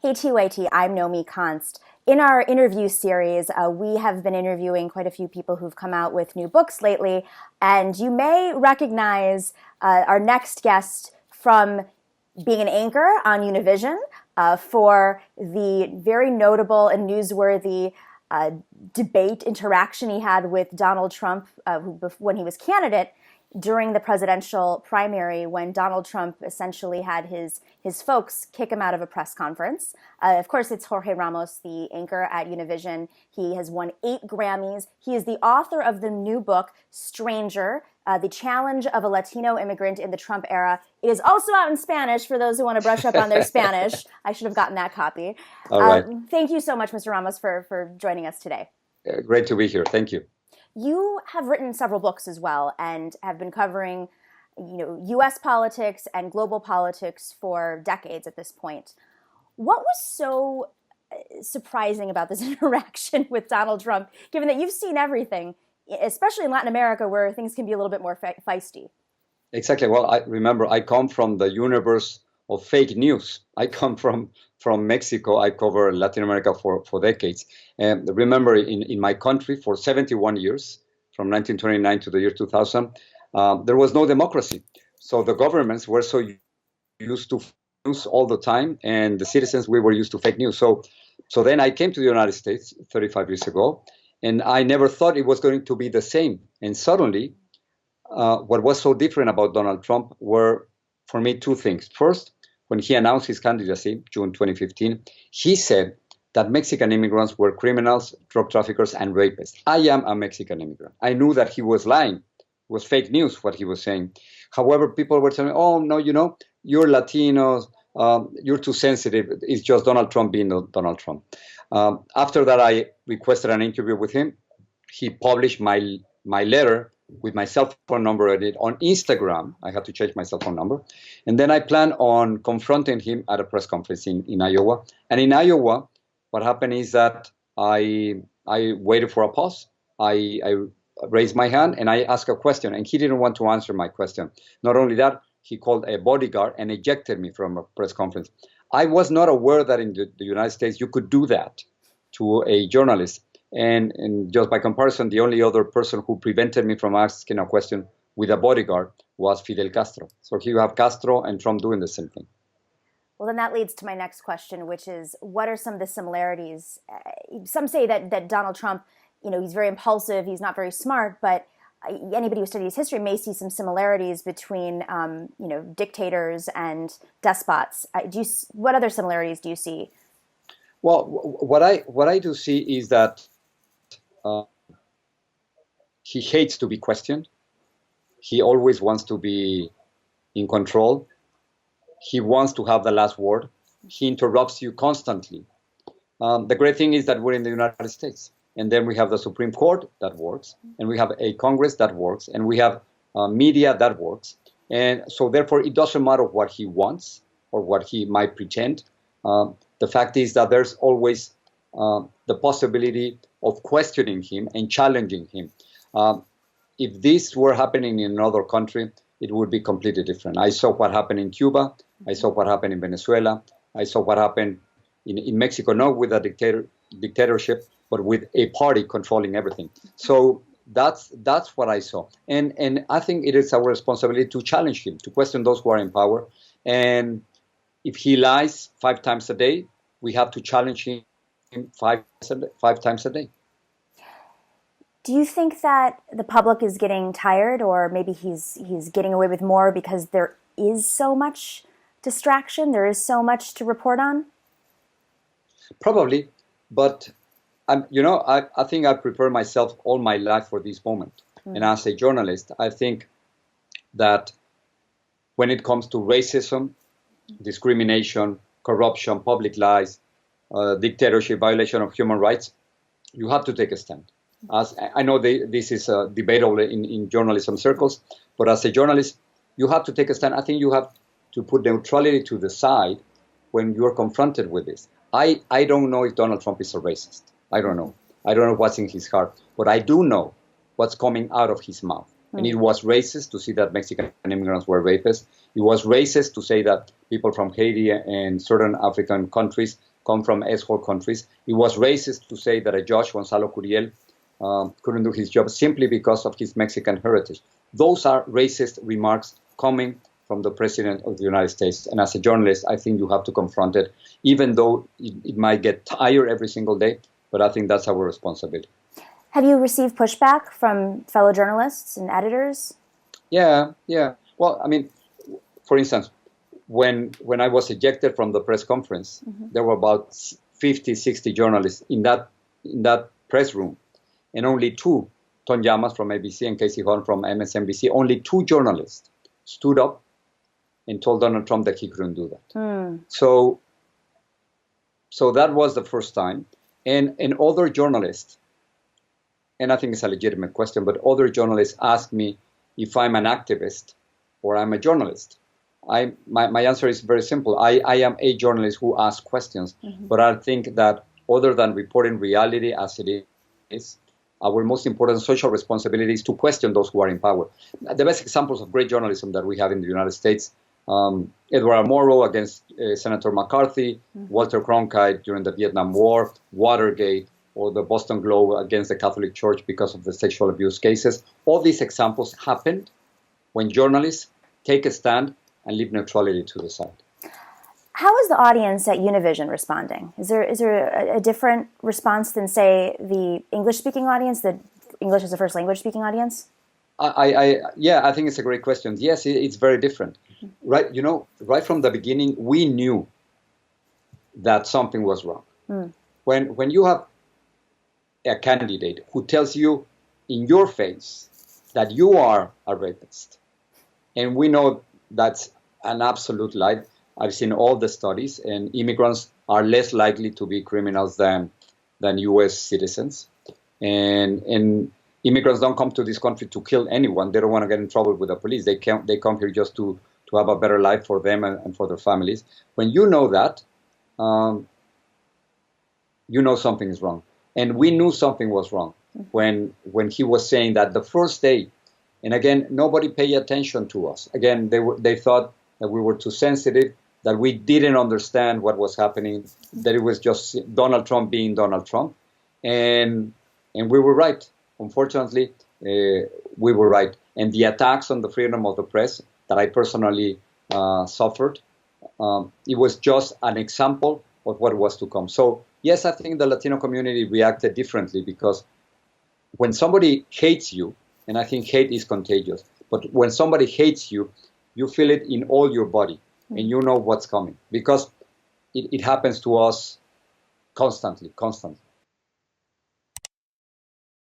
Hey TYT, I'm Nomi Konst. In our interview series, we have been interviewing quite a few people who've come out with new books lately, and you may recognize our next guest from being an anchor on Univision for the very notable and newsworthy debate interaction he had with Donald Trump when he was candidate during the presidential primary, when Donald Trump essentially had his folks kick him out of a press conference. Of course, it's Jorge Ramos, the anchor at Univision. He has won 8 Grammys. He is the author of the new book, Stranger, The Challenge of a Latino Immigrant in the Trump Era. It is also out in Spanish for those who want to brush up on their Spanish. I should have gotten that copy. All right. Thank you so much, Mr. Ramos, for joining us today. Great to be here. Thank you. You have written several books as well and have been covering, U.S. politics and global politics for decades at this point. What was so surprising about this interaction with Donald Trump, given that you've seen everything, especially in Latin America, where things can be a little bit more feisty? Exactly. Well, I come from the universe of fake news. I come from Mexico. I cover Latin America for decades. And remember, in my country, for 71 years, from 1929 to the year 2000, there was no democracy. So the governments were so used to news all the time, and the citizens, we were used to fake news. So then I came to the United States 35 years ago, and I never thought it was going to be the same. And suddenly, what was so different about Donald Trump were, for me, 2 things. First, when he announced his candidacy, June 2015, he said that Mexican immigrants were criminals, drug traffickers, and rapists. I am a Mexican immigrant. I knew that he was lying. It was fake news, what he was saying. However, people were telling me, oh, no, you're Latinos, you're too sensitive. It's just Donald Trump being Donald Trump. After that, I requested an interview with him. He published my letter with my cell phone number on Instagram. I had to change my cell phone number. And then I plan on confronting him at a press conference in Iowa. And in Iowa, what happened is that I waited for a pause. I raised my hand and I asked a question, and he didn't want to answer my question. Not only that, he called a bodyguard and ejected me from a press conference. I was not aware that in the United States you could do that to a journalist. And just by comparison, the only other person who prevented me from asking a question with a bodyguard was Fidel Castro. So here you have Castro and Trump doing the same thing. Well, then that leads to my next question, which is, what are some of the similarities? Some say that Donald Trump, he's very impulsive, he's not very smart, but anybody who studies history may see some similarities between, dictators and despots. What other similarities do you see? Well, what I do see is that he hates to be questioned. He always wants to be in control. He wants to have the last word. He interrupts you constantly. The great thing is that we're in the United States. And then we have the Supreme Court that works. And we have a Congress that works. And we have media that works. And so therefore, it doesn't matter what he wants or what he might pretend. The fact is that there's always the possibility of questioning him and challenging him. If this were happening in another country, it would be completely different. I saw what happened in Cuba. I saw what happened in Venezuela. I saw what happened in Mexico, not with a dictatorship, but with a party controlling everything. So that's what I saw. And I think it is our responsibility to challenge him, to question those who are in power. And if he lies 5 times a day, we have to challenge him 5 times a day. Do you think that the public is getting tired, or maybe he's getting away with more because there is so much distraction, there is so much to report on? Probably, but I think I prepared myself all my life for this moment. And as a journalist, I think that when it comes to racism, discrimination, corruption, public lies, dictatorship, violation of human rights, you have to take a stand. As I know this is debatable in journalism circles, but as a journalist, you have to take a stand. I think you have to put neutrality to the side when you're confronted with this. I don't know if Donald Trump is a racist. I don't know. I don't know what's in his heart, but I do know what's coming out of his mouth. And it was racist to see that Mexican immigrants were rapists. It was racist to say that people from Haiti and certain African countries come from S4 countries. It was racist to say that a judge, Gonzalo Curiel, couldn't do his job simply because of his Mexican heritage. Those are racist remarks coming from the President of the United States. And as a journalist, I think you have to confront it, even though it might get tired every single day. But I think that's our responsibility. Have you received pushback from fellow journalists and editors? Yeah. Well, I mean, for instance, when I was ejected from the press conference, there were about 50, 60 journalists in that press room, and only two, Ton Llamas from ABC and Casey Horn from MSNBC, only two journalists stood up and told Donald Trump that he couldn't do that. So that was the first time. And other journalists, and I think it's a legitimate question, but other journalists asked me if I'm an activist or I'm a journalist. My answer is very simple. I am a journalist who asks questions, but I think that other than reporting reality as it is, our most important social responsibility is to question those who are in power. The best examples of great journalism that we have in the United States, Edward Murrow against Senator McCarthy, Walter Cronkite during the Vietnam War, Watergate, or the Boston Globe against the Catholic Church because of the sexual abuse cases. All these examples happened when journalists take a stand and leave neutrality to the side. How is the audience at Univision responding? Is there a different response than, say, the English-speaking audience, the English as a first language-speaking audience? I think it's a great question. Yes, it's very different. Right, right from the beginning, we knew that something was wrong. When you have a candidate who tells you in your face that you are a rapist, and we know that's an absolute lie. I've seen all the studies, and immigrants are less likely to be criminals than U.S. citizens. And immigrants don't come to this country to kill anyone. They don't want to get in trouble with the police. They come here just to have a better life for them and for their families. When you know that, you know something is wrong. And we knew something was wrong when he was saying that the first day. And again, nobody paid attention to us. Again, they thought that we were too sensitive, that we didn't understand what was happening, that it was just Donald Trump being Donald Trump. And we were right. Unfortunately, we were right. And the attacks on the freedom of the press that I personally suffered, it was just an example of what was to come. So, yes, I think the Latino community reacted differently because when somebody hates you, and I think hate is contagious, but when somebody hates you, you feel it in all your body, and you know what's coming because it happens to us constantly.